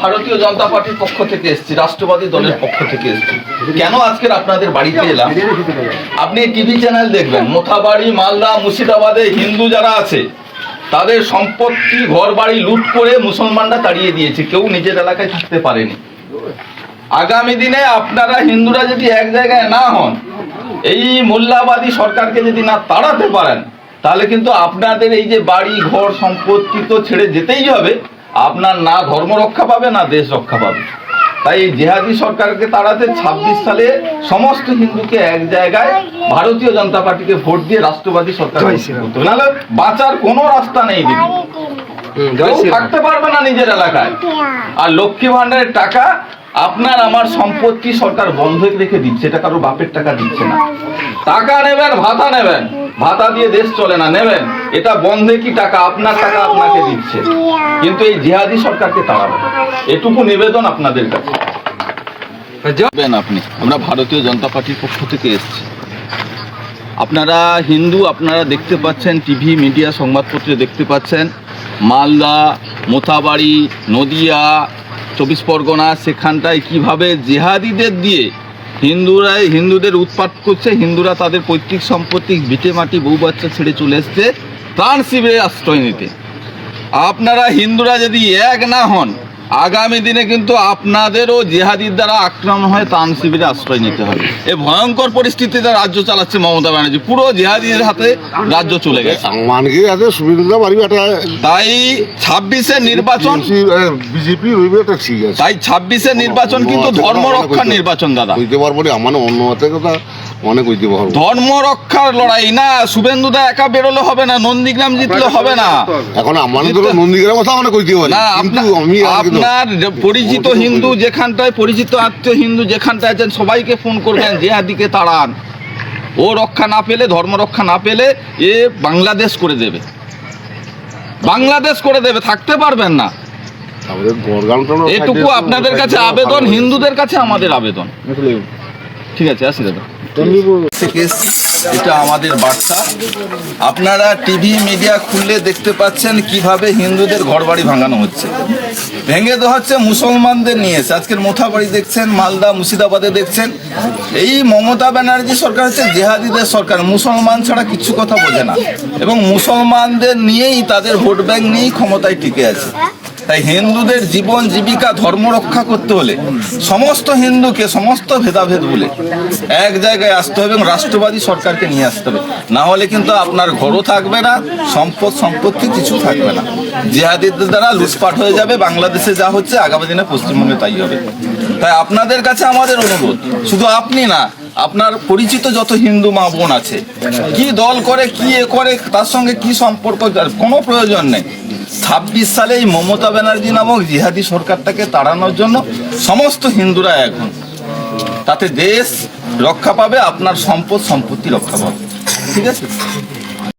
ভারতীয় জনতা পার্টির পক্ষ থেকে এসেছি, রাষ্ট্রবাদী দলের পক্ষ থেকে এসেছি। কেন আজকের আপনাদের বাড়িতে এলাম? আপনি টিভি চ্যানেল দেখবেন, মোথাবাড়ি, মালদা, মুর্শিদাবাদে হিন্দু যারা আছে তাদের সম্পত্তি ঘর বাড়ি লুট করে মুসলমানরা তাড়িয়ে দিয়েছে, কেউ নিজের এলাকায় থাকতে পারেনি। আগামী দিনে আপনারা হিন্দুরা যদি এক জায়গায় না হন, এই মোল্লাবাদী সরকারকে যদি না তাড়াতে পারেন, তাহলে কিন্তু আপনাদের এই যে বাড়ি ঘর সম্পত্তি তো ছেড়ে যেতেই হবে। আপনার না ধর্ম রক্ষা পাবে, না দেশ রক্ষা পাবে। তাই এই জেহাদি সরকারকে তাড়াতে 26 সালে সমস্ত হিন্দুকে এক জায়গায় ভারতীয় জনতা পার্টিকে ভোট দিয়ে রাষ্ট্রবাদী সরকার করতে হবে, নাহলে বাঁচার কোনো রাস্তা নেই। দিদি থাকতে পারবে না নিজের এলাকায়। আর লক্ষ্মী ভান্ডারের টাকা আপনার আমার সম্পত্তি সরকার বন্ধক রেখে দিচ্ছে, এটা কারো বাপের টাকা দিচ্ছে না। টাকা নেবেন, ভাতা নেবেন, ভাতা দিয়ে দেশ চলে না, নেবেন, এটা বন্ধকি টাকা, আপনার টাকা আপনাকে দিচ্ছে। কিন্তু এই জিহাদি সরকারকে তাড়াবে, এটুকু নিবেদন আপনাদের কাছে। আপনি, আমরা ভারতীয় জনতা পার্টির পক্ষ থেকে এসেছি। আপনারা হিন্দু, আপনারা দেখতে পাচ্ছেন, টিভি মিডিয়া সংবাদপত্রে দেখতে পাচ্ছেন, মালদা, মোথাবাড়ি, নদিয়া, 24 পরগনা, সেখানটায় কিভাবে জেহাদিদের দিয়ে হিন্দুদের উৎপাত করছে। হিন্দুরা তাদের পৈতৃক সম্পত্তি, ভিটে মাটি, বউ বাচ্চা ছেড়ে চলে এসছে ত্রাণ শিবিরে আশ্রয় নিতে। আপনারা হিন্দুরা যদি এক না হন, আগামী দিনে কিন্তু আপনাদেরও জেহাদির দ্বারা আক্রমণ হয়ে ত্রাণ শিবিরে আশ্রয় নিতে হবে। এই ভয়ঙ্কর পরিস্থিতিতে রাজ্য চালাচ্ছে মমতা ব্যানার্জি, পুরো জেহাদিদের হাতে রাজ্য চলে গেছে। তাই 26-এর নির্বাচন, বিজেপি তাই 26-এর নির্বাচন কিন্তু ধর্ম রক্ষার নির্বাচন দাদা। ধর্ম রক্ষার লড়াই না, শুভেন্দুদা একা বেরোলে হবে না, নন্দীগ্রাম জিতলে হবে না। এখন নন্দীগ্রাম কথা না, আপনার পরিচিত হিন্দু যেখানটায়, পরিচিত আত্মীয় হিন্দু যেখানটায় আছেন, সবাইকে ফোন করবেন, জেহাদিকে তাড়ান। ও রক্ষা না পেলে, ধর্ম রক্ষা না পেলে এ বাংলাদেশ করে দেবে, বাংলাদেশ করে দেবে, থাকতে পারবেন না। এটুকু আপনাদের কাছে আবেদন, হিন্দুদের কাছে আমাদের আবেদন। ঠিক আছে, আসি দাদা। এটা আমাদের বার্তা। আপনারা টিভি মিডিয়া খুললে দেখতে পাচ্ছেন কিভাবে হিন্দুদের ঘরবাড়ি ভাঙানো হচ্ছে, ভেঙে দেওয়া হচ্ছে মুসলমানদের নিয়ে। আজকের মোথাবাড়ি দেখছেন, মালদা, মুর্শিদাবাদে দেখছেন। এই মমতা ব্যানার্জি সরকার হচ্ছে জেহাদিদের সরকার, মুসলমান ছাড়া কিছু কথা বোঝে না, এবং মুসলমানদের নিয়েই, তাদের ভোট ব্যাংক নিয়েই ক্ষমতায় টিকে আছে। তাই হিন্দুদের জীবন জীবিকা, ধর্ম রক্ষা করতে হলে সমস্ত হিন্দুকে সমস্ত ভেদাভেদ বলে এক জায়গায় আসতে হবে এবং রাষ্ট্রবাদী সরকারকে নিয়ে আসতে হবে। না হলে কিন্তু আপনার ঘরও থাকবে না, সম্পত্তি কিছু থাকবে না। জিহাদিদের দ্বারা লুটপাট হয়ে যাবে। বাংলাদেশে যা হচ্ছে আগামী দিনে পশ্চিমবঙ্গে তাই হবে। তাই আপনাদের কাছে আমাদের অনুরোধ, শুধু আপনি না, আপনার পরিচিত যত হিন্দু মা বোন আছে, কি দল করে, কি এ করে, তার সঙ্গে কি সম্পর্ক, কোনো প্রয়োজন নেই। 26 সালে এই মমতা ব্যানার্জি নামক জিহাদি সরকারটাকে তাড়ানোর জন্য সমস্ত হিন্দুরা এখন, তাতে দেশ রক্ষা পাবে, আপনার সম্পত্তি রক্ষা পাবে। ঠিক আছে।